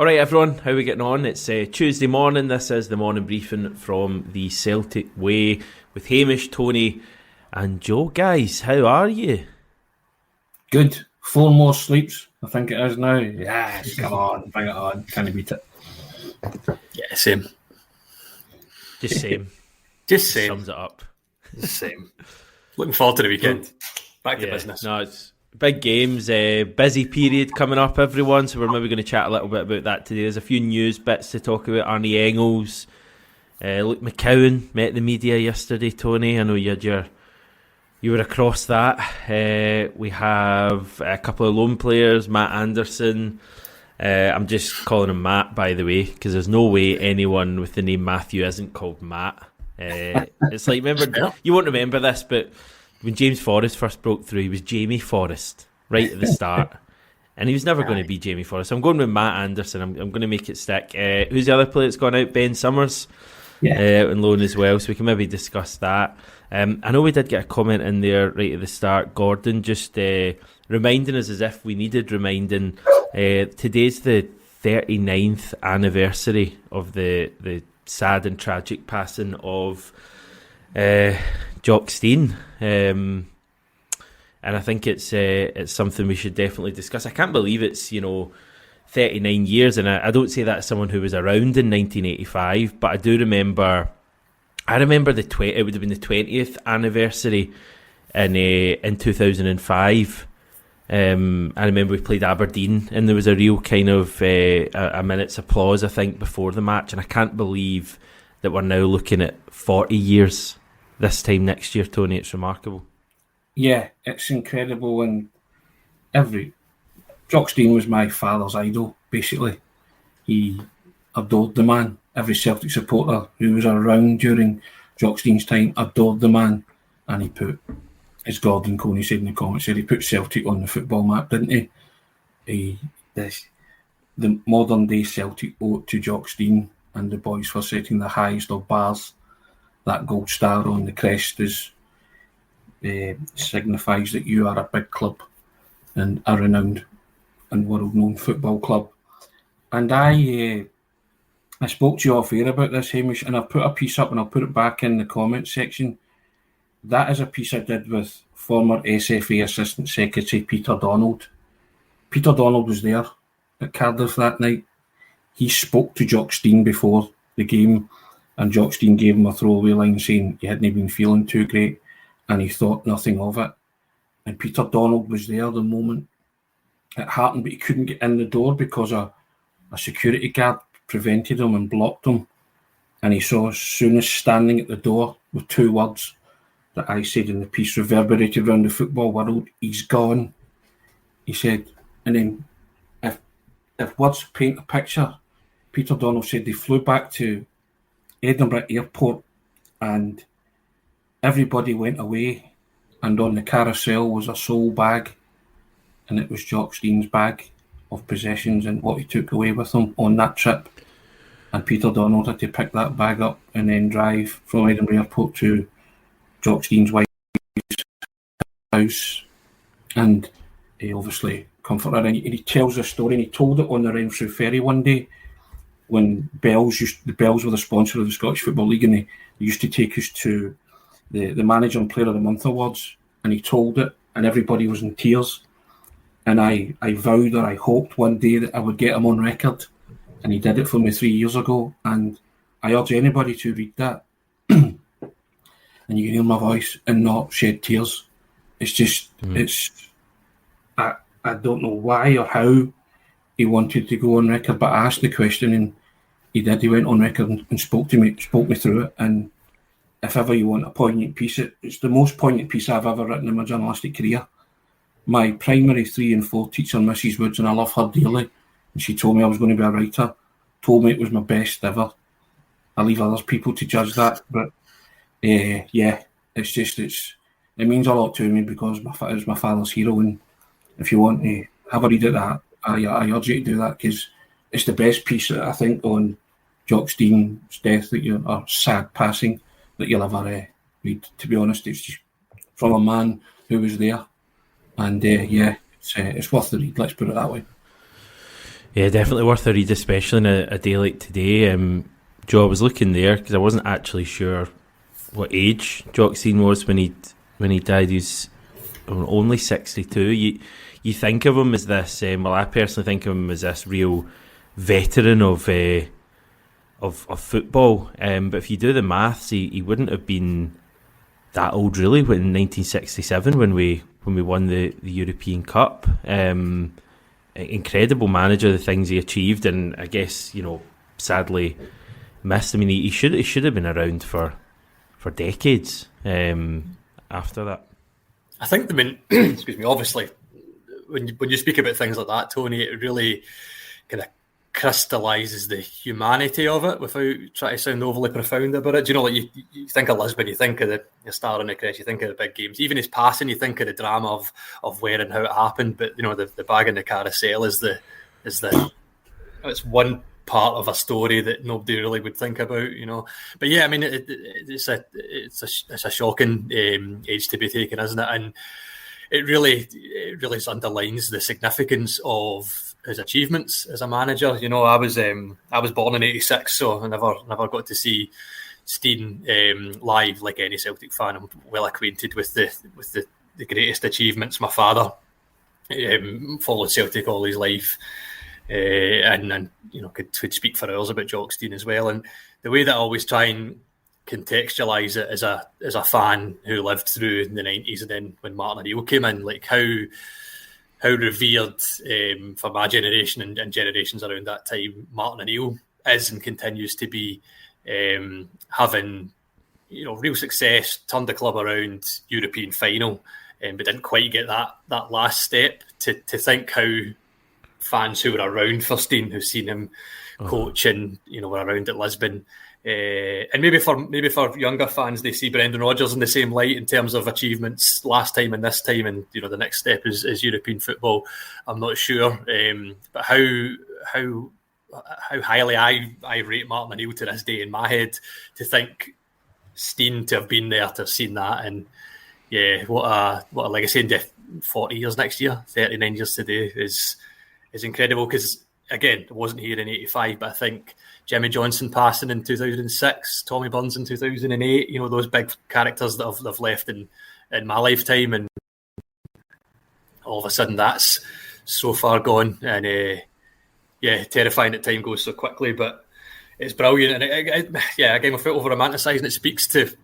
Alright everyone, how are we getting on? It's Tuesday morning. This is the morning briefing from the Celtic Way with Hamish, Tony and Joe. Guys, how are you? Good. 4 more sleeps, I think it is now. Yes, come on, bring it on. Can't beat it. Yeah, same. Just same. Just same. Sums it up. Just same. Looking forward to the weekend. Back to business. No, it's big games, busy period coming up, everyone. So we're maybe going to chat a little bit about that today. There's a few news bits to talk about. Arnie Engels, Luke McCowan met the media yesterday. Tony, I know you were across that. We have a couple of loan players, Matt Anderson. I'm just calling him Matt, by the way, because there's no way anyone with the name Matthew isn't called Matt. It's like, remember, you won't remember this, but when James Forrest first broke through, he was Jamie Forrest right at the start. And he was never going to be Jamie Forrest. So I'm going with Matt Anderson. I'm going to make it stick. Who's the other player that's gone out? Ben Summers on loan as well. So we can maybe discuss that. I know we did get a comment in there right at the start. Gordon just reminding us as if we needed reminding. Today's the 39th anniversary of the sad and tragic passing of Jock Stein, and I think it's something we should definitely discuss. I can't believe it's 39 years, and I don't say that as someone who was around in 1985, but I do remember. I remember it would have been the 20th anniversary in 2005. I remember we played Aberdeen, and there was a real kind of a minute's applause, I think, before the match, and I can't believe that we're now looking at 40 years this time next year, Tony. It's remarkable. Yeah, it's incredible. And Jock Stein was my father's idol, basically. He adored the man. Every Celtic supporter who was around during Jock Stein's time adored the man. And he put, as Gordon Coney said in the comments, he put Celtic on the football map, didn't he? The modern day Celtic owe it to Jock Stein and the boys for setting the highest of bars. That gold star on the crest signifies that you are a big club and a renowned and world-known football club. And I spoke to you off air about this, Hamish, and I've put a piece up and I'll put it back in the comments section. That is a piece I did with former SFA Assistant Secretary Peter Donald. Peter Donald was there at Cardiff that night. He spoke to Jock Stein before the game, and Jock Stein gave him a throwaway line saying he hadn't been feeling too great and he thought nothing of it. And Peter Donald was there the moment it happened, but he couldn't get in the door because a security guard prevented him and blocked him. And he saw Souness standing at the door with 2 words that I said in the piece reverberated around the football world: he's gone. He said, and then if words paint a picture, Peter Donald said they flew back to Edinburgh Airport and everybody went away, and on the carousel was a sole bag, and it was Jock Stein's bag of possessions and what he took away with him on that trip. And Peter Donald had to pick that bag up and then drive from Edinburgh Airport to Jock Stein's wife's house, and he obviously comforted her. And he tells the story, and he told it on the Renfrew ferry one day when the Bells were the sponsor of the Scottish Football League, and they used to take us to the Manager and Player of the Month awards, and he told it and everybody was in tears. And I vowed, or I hoped one day, that I would get him on record, and he did it for me 3 years ago. And I urge anybody to read that and you can hear my voice and not shed tears. It's just I don't know why or how he wanted to go on record, but I asked the question and he did. He went on record and spoke me through it. And if ever you want a poignant piece, it's the most poignant piece I've ever written in my journalistic career. My primary 3 and 4 teacher, Mrs. Woods, and I love her dearly, and she told me I was going to be a writer, told me it was my best ever. I leave other people to judge that, but it means a lot to me because it was my father's hero. And if you want to have a read at that, I urge you to do that, because it's the best piece, I think, on Jock Stein's death or sad passing that you'll ever read. To be honest, it's just from a man who was there, and it's worth the read. Let's put it that way. Yeah, definitely worth a read, especially in a day like today. Joe, I was looking there because I wasn't actually sure what age Jock Stein was when he died. He's only 62. You think of him as this. I personally think of him as this real veteran of football. But if you do the maths, he wouldn't have been that old really in 1967 when we won the European Cup. Incredible manager, the things he achieved, and I guess sadly missed. I mean, he should have been around for decades after that. I think the main, excuse me, obviously when you speak about things like that, Tony, it really kind of crystallises the humanity of it without trying to sound overly profound about it. Do you know, like you think of Lisbon, you think of the Star on the Crest, you think of the big games. Even his passing, you think of the drama of where and how it happened. But the bag in the carousel is it's one part of a story that nobody really would think about. But yeah, I mean, it's a shocking age to be taken, isn't it? And it really underlines the significance of his achievements as a manager. I was born in '86, so I never got to see Stein live like any Celtic fan. I'm well acquainted with the greatest achievements. My father followed Celtic all his life, and could speak for hours about Jock Stein as well. And the way that I always try and contextualise it as a fan who lived through the 90s, and then when Martin O'Neill came in, like how revered for my generation and generations around that time Martin O'Neill is and continues to be, having real success, turned the club around, European final, but didn't quite get that last step. To think how fans who were around for Stein, who've seen him coach and were around at Lisbon, and maybe for younger fans, they see Brendan Rodgers in the same light in terms of achievements last time and this time, and the next step is European football. I'm not sure, but how highly I rate Martin O'Neill to this day in my head. To think Stein to have been there, to have seen that, and yeah, what a legacy. And 40 years next year, 39 years today is incredible. Because again, I wasn't here in '85, but I think Jimmy Johnson passing in 2006, Tommy Burns in 2008, those big characters that have left in my lifetime, and all of a sudden that's so far gone. And terrifying that time goes so quickly, but it's brilliant. And again, without over romanticising, it speaks to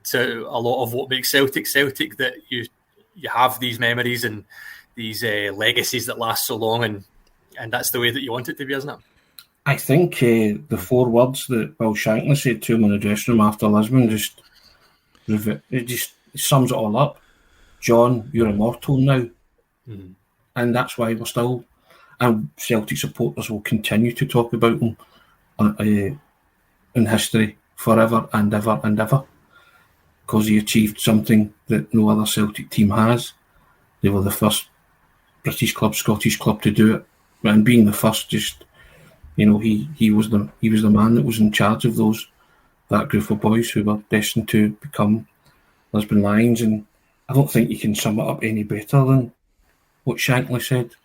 a lot of what makes Celtic, that you have these memories and these legacies that last so long, and that's the way that you want it to be, isn't it? I think the 4 words that Bill Shankly said to him in the dressing room after Lisbon just sums it all up. John, you're immortal now. Mm. And that's why we're still, and Celtic supporters will continue to talk about him in history forever and ever and ever, because he achieved something that no other Celtic team has. They were the first British club, Scottish club to do it, and being the first, just he was the man that was in charge of that group of boys who were destined to become Lisbon Lions. And I don't think you can sum it up any better than what Shankly said.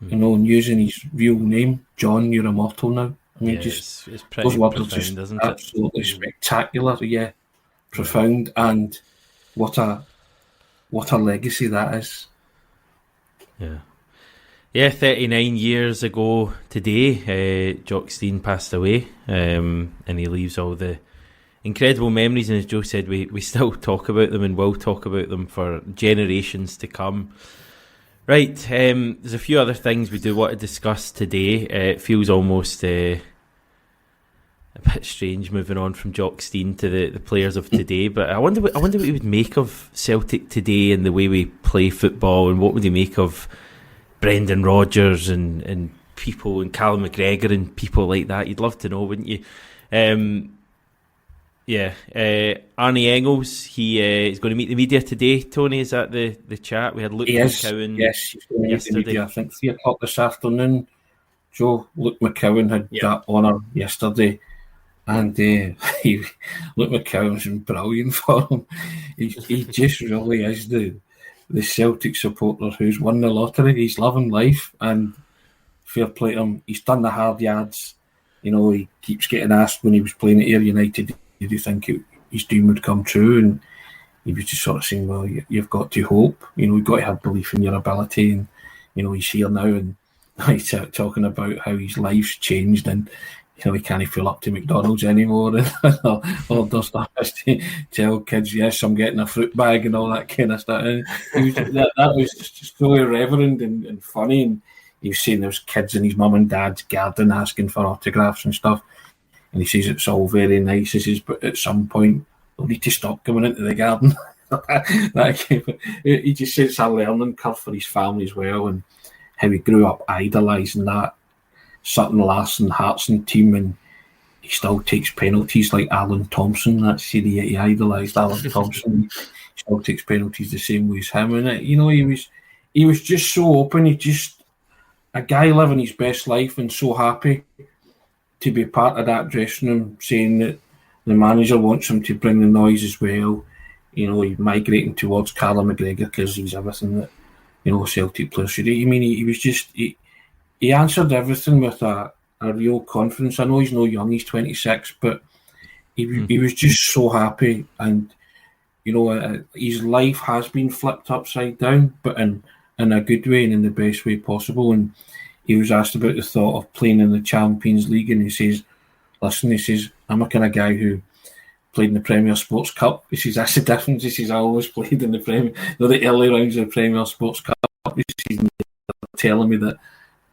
And using his real name, John, you're immortal now. I mean, it's those words are just absolutely spectacular. Yeah, profound, and what a legacy that is. Yeah, 39 years ago today, Jock Stein passed away, and he leaves all the incredible memories. And as Joe said, we still talk about them and will talk about them for generations to come. Right, there's a few other things we do want to discuss today. It feels almost a bit strange moving on from Jock Stein to the players of today, but I wonder what he would make of Celtic today and the way we play football, and what would he make of Brendan Rodgers and people, and Callum McGregor and people like that. You'd love to know, wouldn't you? Arnie Engels, he is going to meet the media today. Tony, is that the chat? We had Luke McCowan. Yes, he's going to meet the media, I think 3 o'clock this afternoon. Joe, Luke McCowan had that honour yesterday, and Luke McCowan's been brilliant for him. He just really is the Celtic supporter who's won the lottery. He's loving life, and fair play to him. He's done the hard yards. You know, he keeps getting asked when he was playing at Ayr United, did you think his dream would come true? And he was just sort of saying, well, you've got to hope. You know, you've got to have belief in your ability. And, you know, he's here now and he's talking about how his life's changed and, you know, he can't fill up to McDonald's anymore and all the stuff. To tell kids, yes, I'm getting a fruit bag and all that kind of stuff. And that was just so irreverent and funny. And he was saying there was kids in his mum and dad's garden asking for autographs and stuff. And he says it's all very nice. He says, but at some point, they'll need to stop coming into the garden. He just says it's a learning curve for his family as well, and how he grew up idolising that Sutton Larson Hartson team, and he still takes penalties like Alan Thompson. That's he idolised Alan Thompson. He still takes penalties the same way as him, and you know, he was just so open. He just a guy living his best life and so happy to be part of that dressing room, saying that the manager wants him to bring the noise as well. You know, he's migrating towards Callum McGregor because he's everything that, you know, Celtic players should. I mean, he was just he answered everything with a real confidence. I know he's no young; he's 26, but he was just so happy, and you know, his life has been flipped upside down, but in a good way and in the best way possible. And he was asked about the thought of playing in the Champions League, and he says, listen, he says, I'm a kind of guy who played in the Premier Sports Cup. He says, that's the difference. He says, I always played in the early rounds of the Premier Sports Cup. He says, they're telling me that,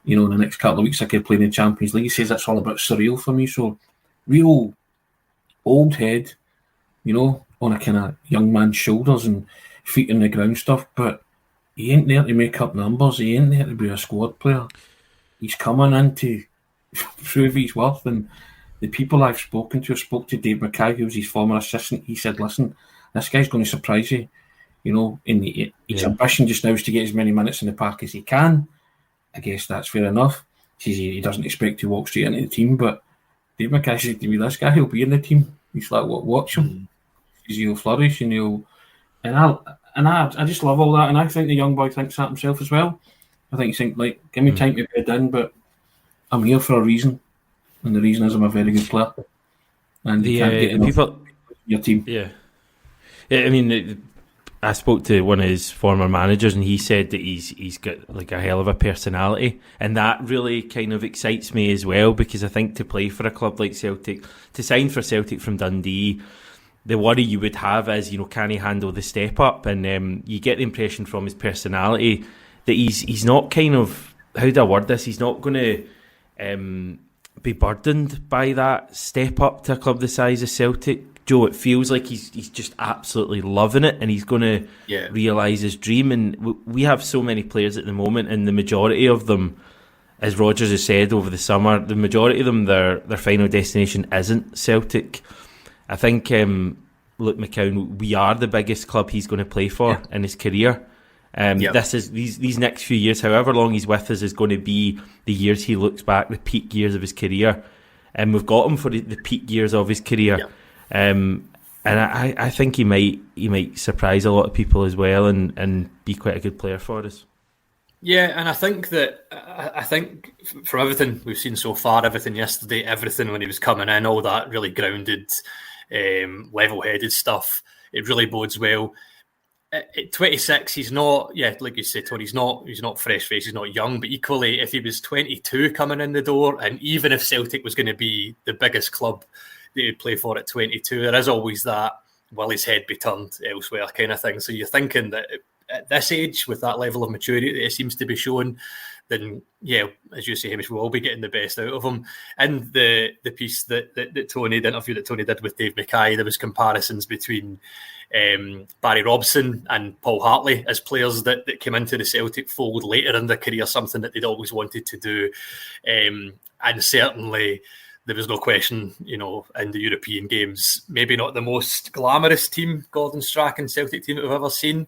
you know, in the next couple of weeks I could play in the Champions League. He says, that's all about surreal for me. So, real old head, you know, on a kind of young man's shoulders and feet in the ground stuff. But he ain't there to make up numbers. He ain't there to be a squad player. He's coming in to prove his worth. And the people I've spoken to, I spoke to Dave Mackay, who was his former assistant. He said, listen, this guy's going to surprise you. You know, his ambition just now is to get as many minutes in the park as he can. I guess that's fair enough. He doesn't expect to walk straight into the team, but Dave Mackay said to me, this guy, he'll be in the team. He's like, watch him. He'll flourish and I just love all that, and I think the young boy thinks that himself as well. I think he's thinking, like, give me time to bed in, but I'm here for a reason, and the reason is I'm a very good player. And you can't get enough your team. Yeah, I mean, I spoke to one of his former managers, and he said that he's got like a hell of a personality, and that really kind of excites me as well, because I think to play for a club like Celtic, to sign for Celtic from Dundee, the worry you would have is, you know, can he handle the step up? And you get the impression from his personality that he's not kind of, how do I word this? He's not going to be burdened by that step up to a club the size of Celtic. Joe, it feels like he's just absolutely loving it, and he's going to realise his dream. And we have so many players at the moment, and the majority of them, as Rodgers has said over the summer, the majority of them, their final destination isn't Celtic. I think, look, McCown, we are the biggest club he's going to play for in his career. This is these next few years, however long he's with us, is going to be the years he looks back, the peak years of his career. And we've got him for the peak years of his career. Yeah. And I think he might surprise a lot of people as well, and be quite a good player for us. Yeah, and I think from everything we've seen so far, everything yesterday, everything when he was coming in, all that really grounded, level-headed stuff, it really bodes well. At 26, he's not, like you said, Tony, he's not fresh-faced, he's not young, but equally, if he was 22 coming in the door, and even if Celtic was going to be the biggest club that he'd play for at 22, there is always that, will his head be turned elsewhere kind of thing. So you're thinking that at this age, with that level of maturity that he seems to be showing, then, as you say, Hamish, we'll all be getting the best out of him. And the piece that Tony, the interview that Tony did with Dave Mackay, there was comparisons between Barry Robson and Paul Hartley as players that came into the Celtic fold later in their career, something that they'd always wanted to do. And certainly there was no question, in the European games, maybe not the most glamorous team, Gordon Strachan Celtic team that we've ever seen,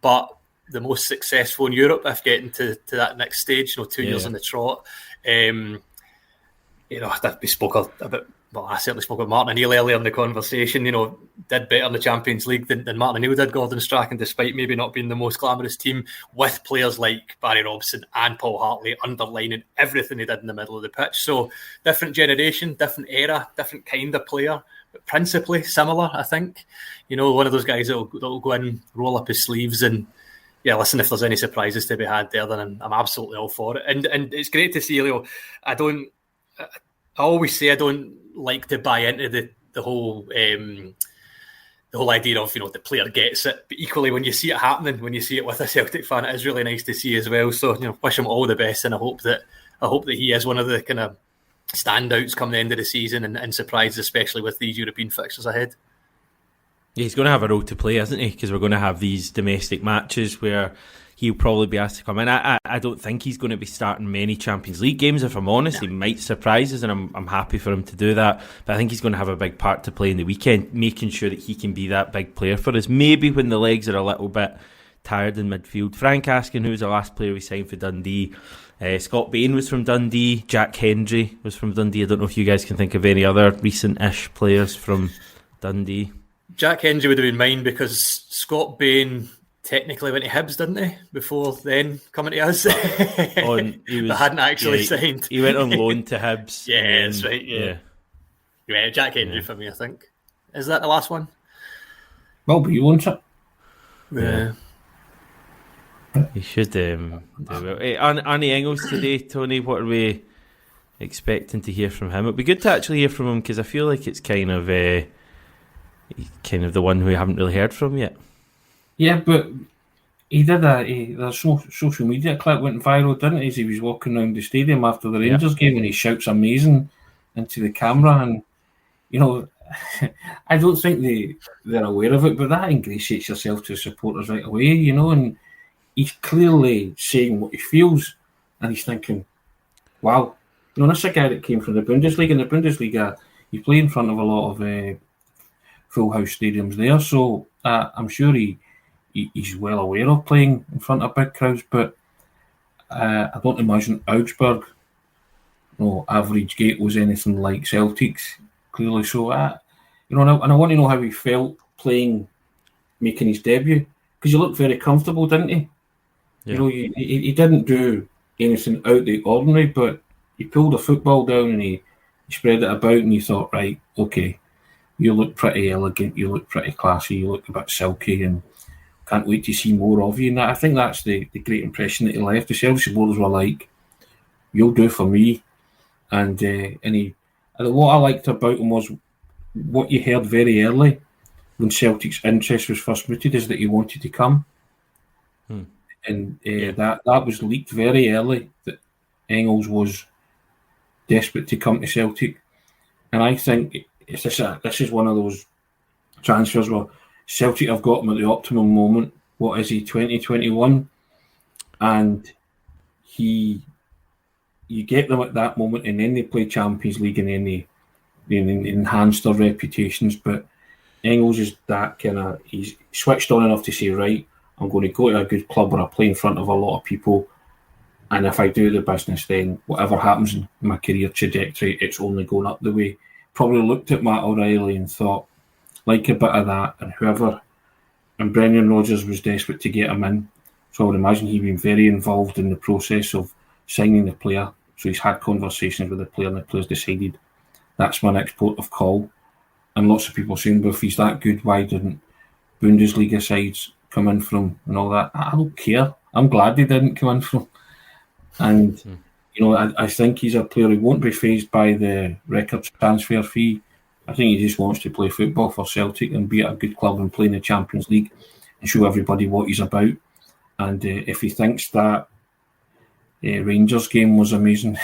but the most successful in Europe, if getting to that next stage, 2 years in the trot. We spoke about well, I certainly spoke about Martin O'Neill earlier in the conversation, did better in the Champions League than Martin O'Neill did, Gordon Strachan, despite maybe not being the most glamorous team, with players like Barry Robson and Paul Hartley underlining everything he did in the middle of the pitch. So different generation, different era, different kind of player, but principally similar, I think. One of those guys that'll go in, roll up his sleeves and, yeah, listen, if there's any surprises to be had there, then I'm absolutely all for it. And it's great to see, I always say I don't like to buy into the whole idea of the player gets it, but equally when you see it happening, when you see it with a Celtic fan, it is really nice to see as well. So wish him all the best, and I hope that he is one of the kind of standouts come the end of the season and surprises, especially with these European fixtures ahead. Yeah, he's going to have a role to play, isn't he? Because we're going to have these domestic matches where he'll probably be asked to come in. I don't think he's going to be starting many Champions League games, if I'm honest. No. He might surprise us, and I'm happy for him to do that. But I think he's going to have a big part to play in the weekend, making sure that he can be that big player for us. Maybe when the legs are a little bit tired in midfield. Frank asking who's the last player we signed for Dundee. Scott Bain was from Dundee. Jack Hendry was from Dundee. I don't know if you guys can think of any other recent-ish players from Dundee. Jack Hendry would have been mine because Scott Bain technically went to Hibs, didn't he? Before then coming to us. He hadn't actually signed. He went on loan to Hibs. Yeah, that's right. Yeah, Jack Hendry for me, I think. Is that the last one? Well, but you won't it? Yeah. He should do well. Hey, Arnie Engels today, Tony, what are we expecting to hear from him? It'd be good to actually hear from him because I feel like it's kind of the one we haven't really heard from yet. Yeah, but he did a social media clip went viral, didn't he? As he was walking around the stadium after the Rangers game and he shouts "amazing" into the camera, and I don't think they're aware of it, but that ingratiates yourself to supporters right away, and he's clearly saying what he feels, and he's thinking, wow, this is a guy that came from the Bundesliga. In the Bundesliga, you play in front of a lot of full house stadiums there, so I'm sure he's well aware of playing in front of big crowds, but I don't imagine Augsburg, average gate was anything like Celtic's, clearly. So, and I want to know how he felt making his debut, because he looked very comfortable, didn't he? Yeah. He didn't do anything out of the ordinary, but he pulled a football down and he spread it about, and you thought, right, okay, you look pretty elegant, you look pretty classy, you look a bit silky, and can't wait to see more of you. And I think that's the great impression that he left. The Celtic supporters were like, you'll do for me. And what I liked about him was what you heard very early when Celtic's interest was first mooted is that he wanted to come. And that was leaked very early, that Engels was desperate to come to Celtic. And I think this is one of those transfers where Celtic have got him at the optimum moment. What is he, 2021? And you get them at that moment, and then they play Champions League, and then they enhance their reputations. But Engels is that kind of, he's switched on enough to say, right, I'm going to go to a good club where I play in front of a lot of people, and if I do the business, then whatever happens in my career trajectory, it's only going up the way. Probably looked at Matt O'Reilly and thought, like a bit of that, and Brendan Rodgers was desperate to get him in, so I would imagine he'd been very involved in the process of signing the player. So he's had conversations with the player, and the player's decided that's my next port of call. And lots of people saying, well, if he's that good, why didn't Bundesliga sides come in from and all that? I don't care. I'm glad they didn't come in from. And I think he's a player who won't be fazed by the record transfer fee. I think he just wants to play football for Celtic and be at a good club and play in the Champions League and show everybody what he's about. And if he thinks that Rangers game was amazing,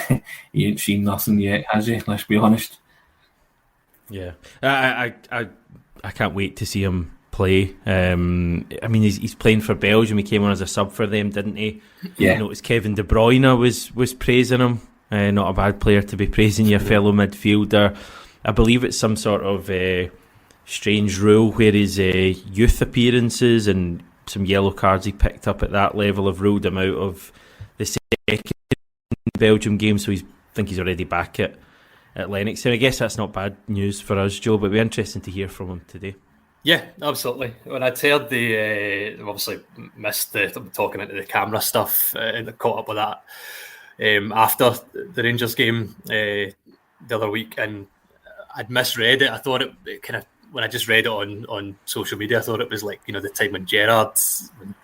he ain't seen nothing yet, has he? Let's be honest. Yeah, I can't wait to see him play. I mean, he's playing for Belgium. He came on as a sub for them, didn't he? Yeah. I noticed Kevin De Bruyne was praising him. Not a bad player to be praising your fellow midfielder. I believe it's some sort of strange rule where his youth appearances and some yellow cards he picked up at that level have ruled him out of the second Belgium game. So I think he's already back at at Lennox. And I guess that's not bad news for us, Joe, but it'd be interesting to hear from him today. Yeah, absolutely. When I'd heard obviously missed the talking into the camera stuff and caught up with that after the Rangers game the other week, and I'd misread it. I thought it kind of, when I just read it on social media, I thought it was like, the time when when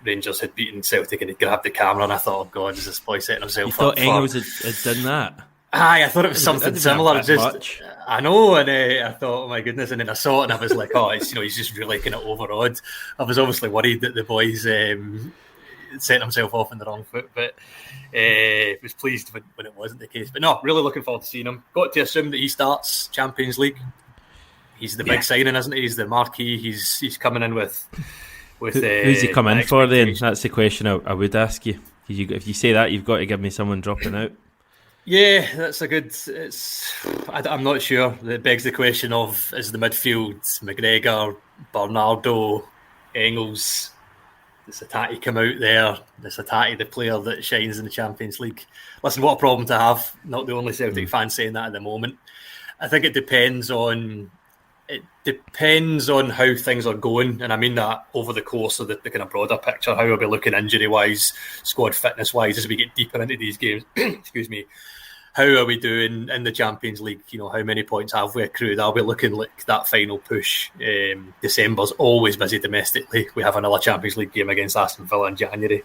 Rangers had beaten Celtic and he grabbed the camera, and I thought, oh God, is this boy setting himself you thought up? Engels had done that? Aye, I thought it was something similar. Much. I know, and I thought, oh my goodness, and then I saw it, and I was like, oh, it's, he's just really kind of overawed. I was obviously worried that the boys set himself off in the wrong foot, but was pleased when it wasn't the case. But no, really looking forward to seeing him. Got to assume that he starts Champions League. He's the big signing, isn't he? He's the marquee. He's coming in with who's he come in for then? That's the question I would ask you. If you say that, you've got to give me someone dropping out. Yeah, that's a good. I'm not sure. It begs the question of, is the midfield McGregor, Bernardo, Engels? Does Hatate come out there? Does Hatate the player that shines in the Champions League? Listen, what a problem to have. Not the only Celtic fan saying that at the moment. I think it depends on how things are going, and I mean that over the course of the kind of broader picture. How are we looking injury wise, squad fitness wise, as we get deeper into these games? Excuse me. How are we doing in the Champions League? How many points have we accrued? Are we looking like that final push? December's always busy domestically. We have another Champions League game against Aston Villa in January.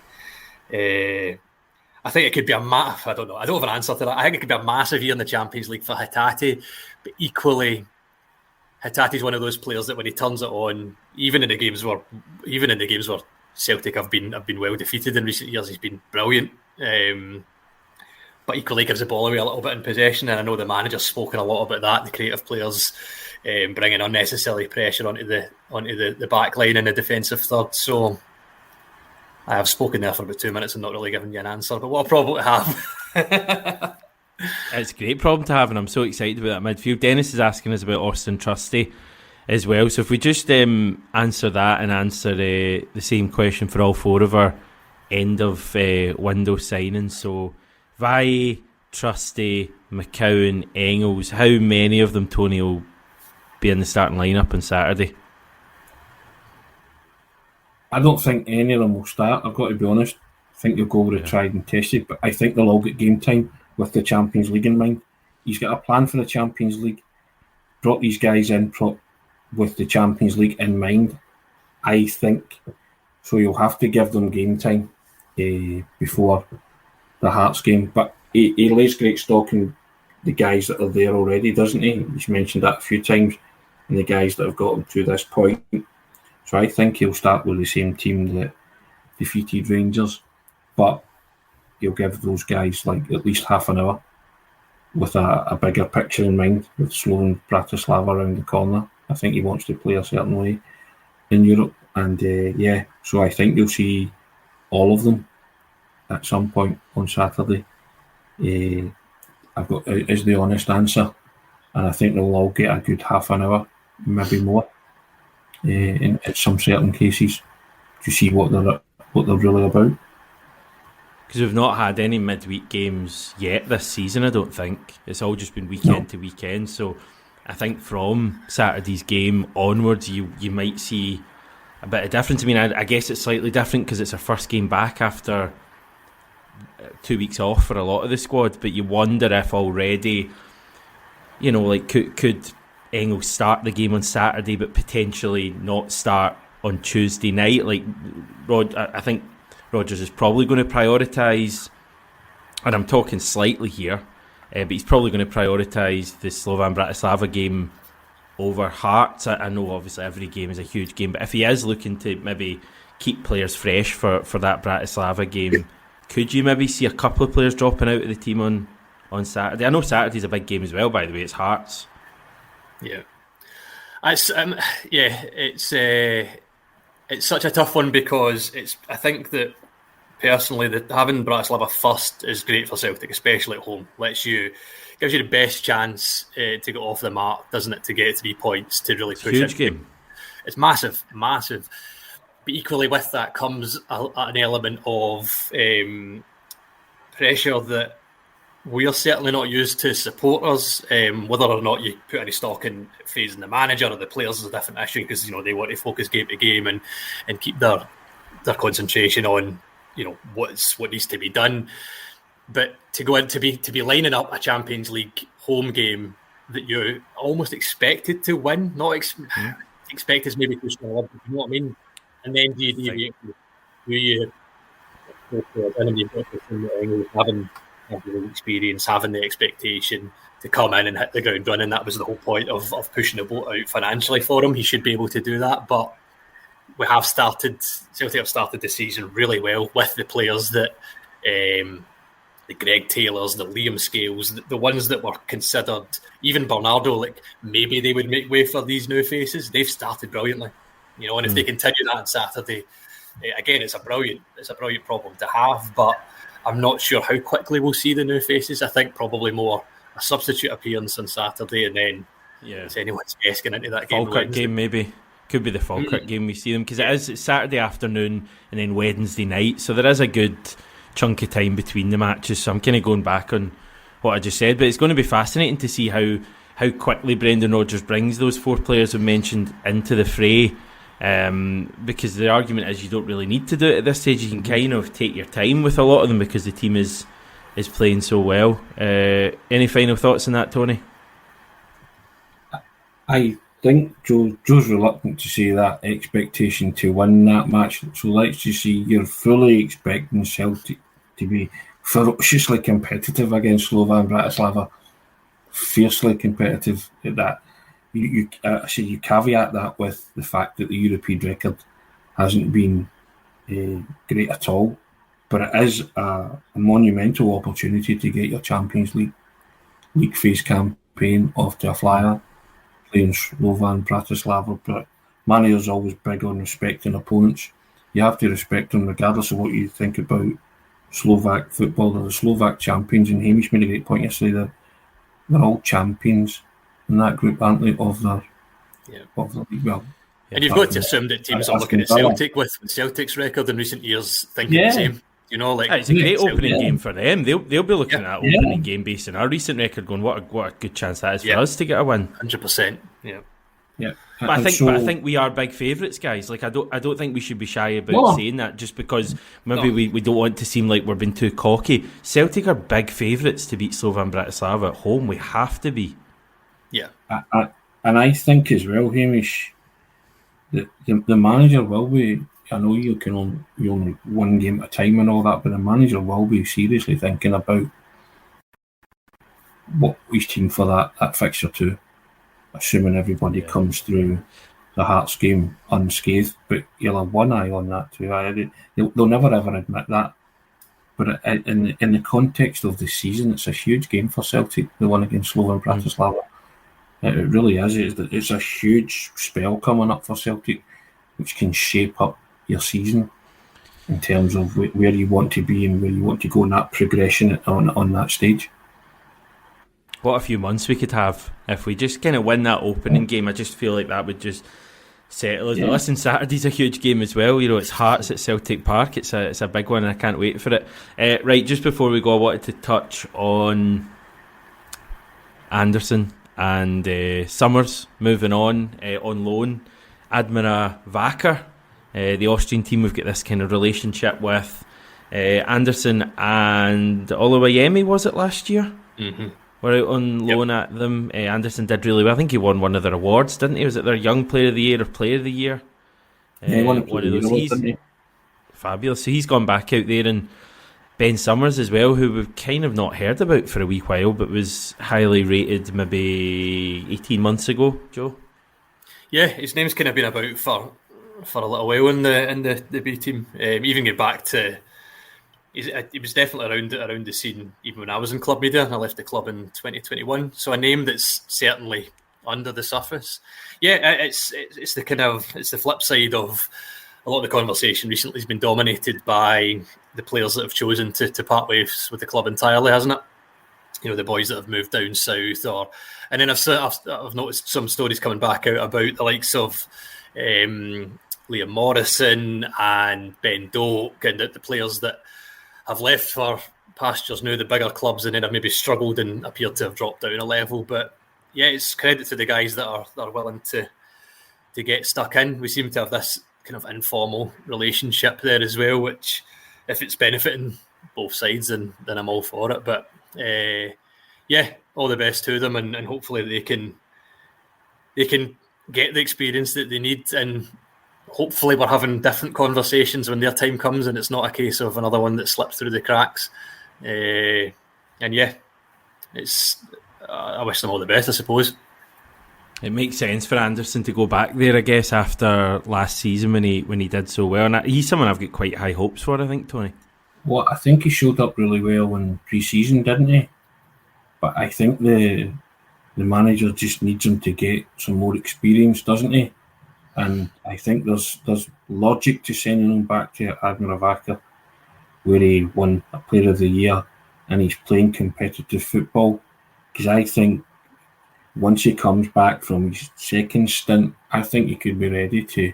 I think it could be I don't know. I don't have an answer to that. I think it could be a massive year in the Champions League for Hatate, but equally, Hatate's one of those players that when he turns it on, even in the games where Celtic have been well defeated in recent years, he's been brilliant. But equally gives the ball away a little bit in possession, and I know the manager's spoken a lot about that. The creative players bringing unnecessary pressure onto the back line and the defensive third. So I have spoken there for about 2 minutes and not really given you an answer. But what a problem to have. It's a great problem to have, and I'm so excited about that midfield. Dennis is asking us about Austin Trusty as well. So if we just answer that and answer the same question for all four of our end of window signings. So Vai, Trusty, McCowan, Engels, how many of them, Tony, will be in the starting lineup on Saturday? I don't think any of them will start, I've got to be honest. I think they'll go with the tried and tested, but I think they'll all get game time with the Champions League in mind. He's got a plan for the Champions League. Brought these guys in with the Champions League in mind, I think. So you'll have to give them game time before the Hearts game. But he lays great stock in the guys that are there already, doesn't he? He's mentioned that a few times, and the guys that have got him to this point. So I think he'll start with the same team that defeated Rangers, but he'll give those guys like at least half an hour with a bigger picture in mind, with slowing Bratislava around the corner. I think he wants to play a certain way in Europe, and so I think you'll see all of them at some point on Saturday. I've got is the honest answer, and I think they'll all get a good half an hour, maybe more, in some certain cases, to see what they're really about. Because we've not had any midweek games yet this season, I don't think. It's all just been weekend to weekend. So I think from Saturday's game onwards, you might see a bit of difference. I mean, I guess it's slightly different because it's our first game back after 2 weeks off for a lot of the squad. But you wonder if already, could Engels start the game on Saturday but potentially not start on Tuesday night? Like, I think Rodgers is probably going to prioritise, and I'm talking slightly here, but he's probably going to prioritise the Slovan Bratislava game over Hearts. I know obviously every game is a huge game, but if he is looking to maybe keep players fresh for that Bratislava game, could you maybe see a couple of players dropping out of the team on Saturday? I know Saturday's a big game as well, by the way. It's Hearts. Yeah. It's such a tough one because I think that personally that having Bratislava first is great for Celtic, especially at home. Gives you the best chance to get off the mark, doesn't it? To get 3 points to really push it. Huge game. It's massive. But equally with that comes an element of pressure that we're certainly not used to supporters. Whether or not you put any stock in praising the manager or the players is a different issue, because they want to focus game to game and keep their concentration on what needs to be done. But to go in to be lining up a Champions League home game that you almost expected to win, not expect is maybe too strong, you know what I mean? And then do you deviate from you having the experience, having the expectation to come in and hit the ground running. That was the whole point of pushing the boat out financially for him. He should be able to do that, but Celtic have started the season really well with the players that the Greg Taylors, the Liam Scales, the ones that were considered, even Bernardo, like maybe they would make way for these new faces. They've started brilliantly, and if they continue that on Saturday, again, it's a brilliant problem to have, but I'm not sure how quickly we'll see the new faces. I think probably more a substitute appearance on Saturday, and then it's anyone's guess getting into that game. Falkirk game maybe. Could be the Falkirk game we see them, because it's Saturday afternoon and then Wednesday night, so there is a good chunk of time between the matches, so I'm kind of going back on what I just said, but it's going to be fascinating to see how quickly Brendan Rodgers brings those four players we mentioned into the fray, because the argument is you don't really need to do it at this stage. You can kind of take your time with a lot of them because the team is playing so well. Any final thoughts on that, Tony? I think Joe's reluctant to say that expectation to win that match, so let's just see, you're fully expecting Celtic to be ferociously competitive against Slovan Bratislava, fiercely competitive at that. You caveat that with the fact that the European record hasn't been great at all, but it is a monumental opportunity to get your Champions League phase campaign off to a flyer, playing Slovan Bratislava. But managers always big on respecting opponents. You have to respect them regardless of what you think about Slovak football. They're the Slovak champions, and Hamish made a great point yesterday that they're all champions in that group, aren't they, of the league? Well, and you've got to assume that teams are looking at Celtic with Celtic's record in recent years, thinking the same. It's a great opening game for them. They'll be looking at that opening game based on our recent record, going, what a good chance that is for us to get a win. 100%. Yeah. But I think we are big favourites, guys. Like I don't think we should be shy about saying that just because maybe we don't want to seem like we're being too cocky. Celtic are big favourites to beat Slovan Bratislava at home. We have to be. Yeah. And I think as well, Hamish, that the manager will be, I know you only one game at a time and all that, but the manager will be seriously thinking about what each team for that fixture too, assuming everybody comes through the Hearts game unscathed. But you'll have one eye on that too. They'll never ever admit that. But in the context of the season, it's a huge game for Celtic, the one against Slovan Bratislava. It really is. It's a huge spell coming up for Celtic, which can shape up your season in terms of where you want to be and where you want to go in that progression on that stage. What a few months we could have if we just kind of win that opening game. I just feel like that would just settle us. But listen, Saturday's a huge game as well. It's Hearts at Celtic Park. It's a big one, and I can't wait for it. Right, just before we go, I wanted to touch on Anderson and Summers moving on loan. Admira Wacker, the Austrian team we've got this kind of relationship with. Anderson and Oluwayemi, was it last year? Mm-hmm. We're out on loan at them. Anderson did really well. I think he won one of their awards, didn't he? Was it their Young Player of the Year or Player of the Year? One of those. Fabulous. So he's gone back out there, and Ben Summers as well, who we've kind of not heard about for a wee while, but was highly rated maybe 18 months ago, Joe. Yeah, his name's kind of been about for a little while in the B team. Even get back to, he was definitely around the scene even when I was in club media. I left the club in 2021, so a name that's certainly under the surface. Yeah, it's the flip side of a lot of the conversation recently has been dominated by the players that have chosen to part ways with the club entirely, hasn't it? The boys that have moved down south, and then I've noticed some stories coming back out about the likes of Liam Morrison and Ben Doak, and the players that have left for pastures now, the bigger clubs, and then have maybe struggled and appeared to have dropped down a level. But yeah, it's credit to the guys that are willing to get stuck in. We seem to have this kind of informal relationship there as well, which if it's benefiting both sides, then I'm all for it. But yeah, all the best to them, and hopefully they can get the experience that they need, and hopefully we're having different conversations when their time comes, and it's not a case of another one that slipped through the cracks. And yeah, I wish them all the best, I suppose. It makes sense for Anderson to go back there, I guess, after last season when he did so well. And he's someone I've got quite high hopes for, I think, Tony. Well, I think he showed up really well in pre-season, didn't he? But I think the manager just needs him to get some more experience, doesn't he? And I think there's logic to sending him back to Admiral where he won a Player of the Year and he's playing competitive football. Because I think once he comes back from his second stint, I think he could be ready to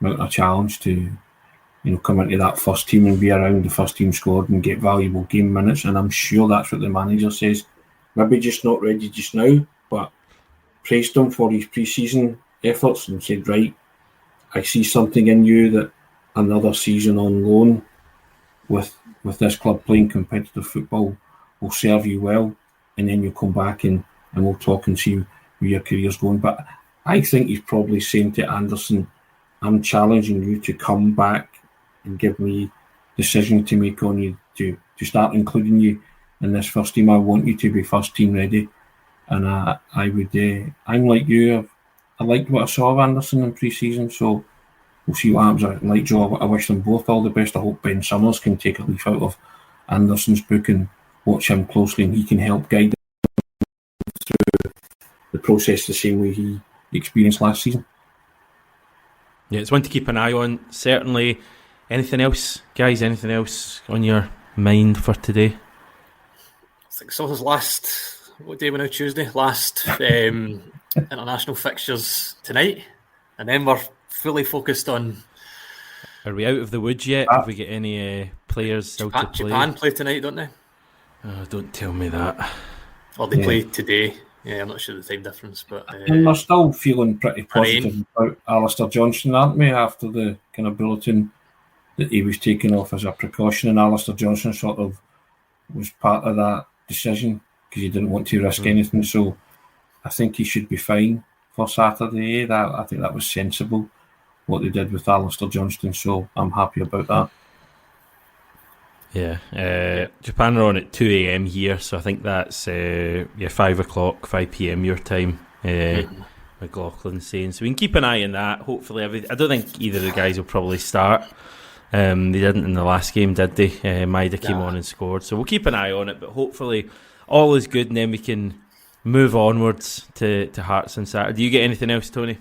mount a challenge to, come into that first team and be around the first team squad and get valuable game minutes. And I'm sure that's what the manager says. Maybe just not ready just now, but praised him for his pre-season efforts and said, right, I see something in you that another season on loan with this club playing competitive football will serve you well, and then you'll come back and we'll talk and see where your career's going. But I think he's probably saying to Anderson, I'm challenging you to come back and give me decision to make on you to start including you in this first team. I want you to be first team ready. And I'm like you, I liked what I saw of Anderson in pre-season, so we'll see what happens. Like Joe, I wish them both all the best. I hope Ben Summers can take a leaf out of Anderson's book and watch him closely, and he can help guide him through the process the same way he experienced last season. Yeah, it's one to keep an eye on, certainly. Anything else, guys? Anything else on your mind for today? I think so. His last, what day we now? Tuesday. Last international fixtures tonight, and then we're fully focused on. Are we out of the woods yet? Have we got any players out to play? Japan play tonight, don't they? Oh, don't tell me that. Or they play today. Yeah, I'm not sure the time difference, but and we're still feeling pretty positive about Alistair Johnston, aren't we? After the kind of bulletin that he was taken off as a precaution, and Alistair Johnston sort of was part of that decision because he didn't want to risk anything. So I think he should be fine for Saturday. I think that was sensible what they did with Alistair Johnston. So I'm happy about that. Yeah, Japan are on at 2 a.m. here, so I think that's 5 o'clock, 5 p.m. your time. McLaughlin's saying, so we can keep an eye on that. Hopefully, I don't think either of the guys will probably start. They didn't in the last game, did they? Maida came on and scored, so we'll keep an eye on it. But hopefully, all is good, and then we can move onwards to Hearts on Saturday. Do you get anything else, Tony?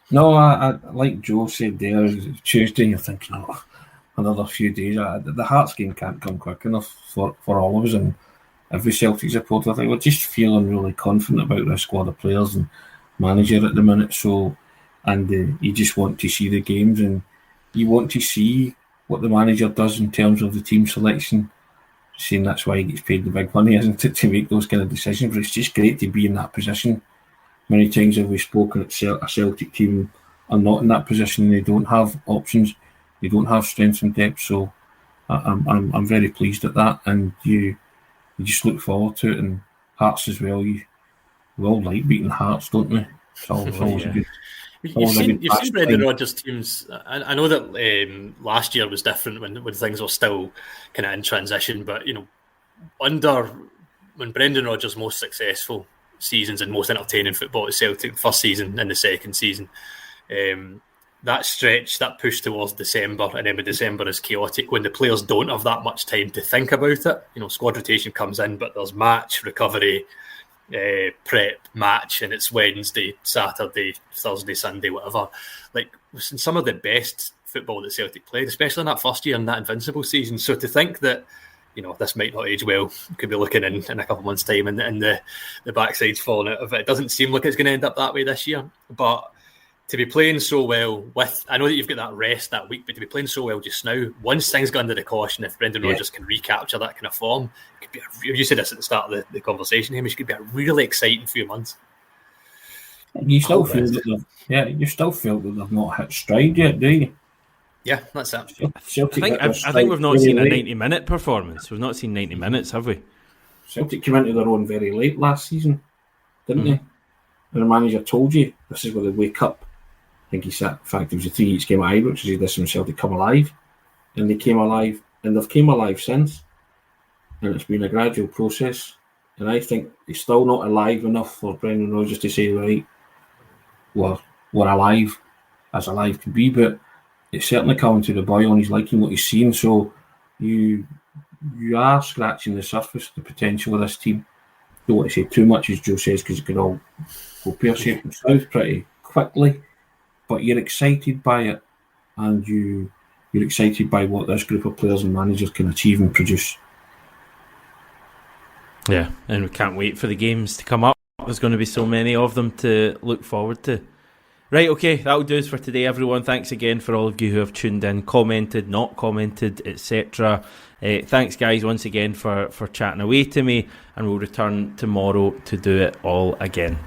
No, I like Joe said there, Tuesday. You're thinking, another few days. The Hearts game can't come quick enough for all of us, and every Celtic supporter. I think we're just feeling really confident about this squad of players and manager at the minute. So, and you just want to see the games, and you want to see what the manager does in terms of the team selection. Saying that's why he gets paid the big money, isn't it, to make those kind of decisions? But it's just great to be in that position. Many times have we spoken at a Celtic team are not in that position, and they don't have options. They don't have strength and depth, so I'm very pleased at that, and you just look forward to it. And Hearts as well. We all like beating Hearts, don't we? It's always good. You've seen Brendan Rodgers' teams. I know that last year was different when things were still kind of in transition, but when Brendan Rodgers' most successful seasons and most entertaining football at Celtic, first season and the second season, that stretch, that push towards December, and then when December is chaotic, when the players don't have that much time to think about it. Squad rotation comes in, but there's match, recovery, prep, match, and it's Wednesday, Saturday, Thursday, Sunday, whatever. Like, some of the best football that Celtic played, especially in that first year in that Invincible season. So to think that, this might not age well, could be looking in a couple of months' time and the backside's falling out of it. It doesn't seem like it's going to end up that way this year, but to be playing so well with, I know that you've got that rest that week, but to be playing so well just now, once things go under the caution, if Brendan Rodgers can recapture that kind of form, it could be you said this at the start of the conversation, Hamish, it could be a really exciting few months. You still feel that they've not hit stride yet, do you? Yeah, that's it. I think we've not seen a 90-minute performance. We've not seen 90 minutes, have we? Celtic came into their own very late last season, didn't they? And the manager told you this is where they wake up. I think he said, in fact, it was a 3 each game at Ibrox, he said this from Celtic come alive. And they came alive, and they've came alive since. And it's been a gradual process. And I think they're still not alive enough for Brendan Rodgers to say, right, we're alive, as alive can be, but it's certainly coming to the boy on. He's liking what he's seeing, so you are scratching the surface of the potential of this team. Don't want to say too much, as Joe says, because it could all go pear-shaped and south pretty quickly, but you're excited by it, and you're excited by what this group of players and managers can achieve and produce. Yeah, and we can't wait for the games to come up. There's going to be so many of them to look forward to. Right, okay, that'll do us for today, everyone. Thanks again for all of you who have tuned in, commented, not commented, etc. Thanks, guys, once again for chatting away to me, and we'll return tomorrow to do it all again.